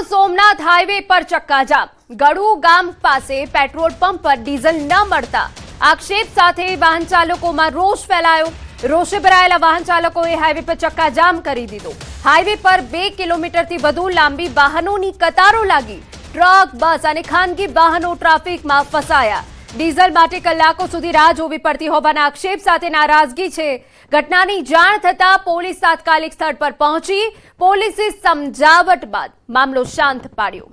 Somnath highway પર ચક્કાજામ। ગળુ ગામ પાસે પેટ્રોલ પંપ પર ડીઝલ ન મળતા આક્ષેપ સાથે વાહન ચાલકોમાં રોષ ફેલાયો। રોષે ભરાયેલા વાહન ચાલકોએ હાઈવે પર ચક્કાજામ કરી દીધો। હાઈવે પર 2 કિલોમીટરથી વધુ લાંબી વાહનોની કતારો લાગી। ટ્રક, બસ અને ખાનગી વાહનો ટ્રાફિકમાં ફસાયા। ડીઝલ માટે કલાકો સુધી રાહ જોવી પડતી હોવાના આક્ષેપ સાથે નારાજગી છે। ઘટનાની જાણ થતા પોલીસ તાત્કાલિક સ્થળ પર પહોંચી પોલીસે સમજાવટ બાદ મામલો શાંત પાડ્યો।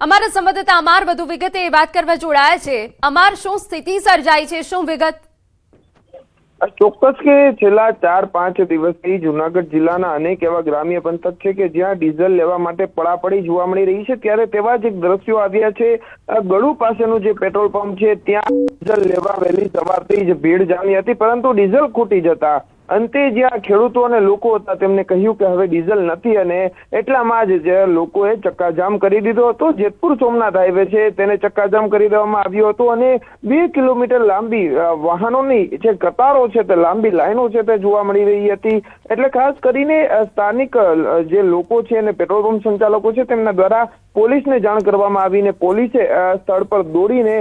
અમારા સંવાદદાતા અમાર વધુ વિગતે વાત કરવા જોડાયા છે। અમાર, શું સ્થિતિ સર્જાઈ છે, શું વિગત? ચોક્કસ કે છેલ્લા 4-5 દિવસથી જૂનાગઢ જિલ્લાના અનેક એવા ગ્રામ્ય પંથક છે કે જ્યાં ડીઝલ લેવા માટે પડાપડી જોવા મળી રહી છે। ત્યારે તેવા જ એક દ્રશ્યો આવ્યા છે। ગળુ પાસેનું જે પેટ્રોલ પંપ છે ત્યાં ડીઝલ લેવા વહેલી સવારથી જ ભીડ જામી હતી, પરંતુ ડીઝલ ખૂટી જતા અંતે જ્યાં ખેડૂતો અને લોકો હતા તેમને કહ્યું કે હવે ડીઝલ નથી અને એટલામાં જ લોકોએ ચક્કાજામ કરી દીધો હતો। જેતપુર સોમનાથ હાઈવે છે તેને ચક્કાજામ કરી દેવામાં આવ્યો હતો અને 2 કિલોમીટર લાંબી વાહનોની જે કતારો છે તે લાંબી લાઈનો છે તે જોવા મળી રહી હતી। એટલે ખાસ કરીને સ્થાનિક જે લોકો છે અને પેટ્રોલ પંપ સંચાલકો છે તેમના દ્વારા પોલીસને જાણ કરવામાં આવીને પોલીસે સ્થળ પર દોડીને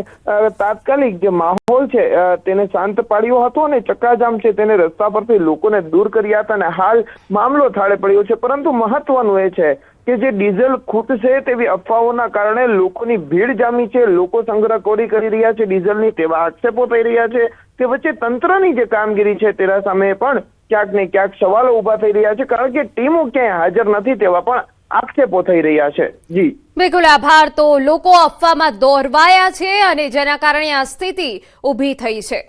તાત્કાલિક જે માહોલ છે તેને શાંત પાડ્યો હતો અને ચક્કાજામ છે તેને રસ્તા પરથી લોકોને દૂર કર્યા હતા અને હાલ મામલો થાળે પડ્યો છે। પરંતુ મહત્વનું એ છે કે જે ડીઝલ ખૂટશે તેવી અફવાઓના કારણે લોકોની ભીડ જામી છે। લોકો સંગ્રહખોરી કરી રહ્યા છે ડીઝલની, તેવા આક્ષેપો થઈ રહ્યા છે। તે વચ્ચે તંત્રની જે કામગીરી છે તેના સામે પણ ક્યાંક ને ક્યાંક સવાલો ઉભા થઈ રહ્યા છે, કારણ કે ટીમો ક્યાંય હાજર નથી તેવા પણ આક્ષેપો થઈ રહ્યા છે। જી બિલકુલ આભાર। તો લોકો અફવામાં દોરવાયા છે અને જેના કારણે આ સ્થિતિ ઊભી થઈ છે।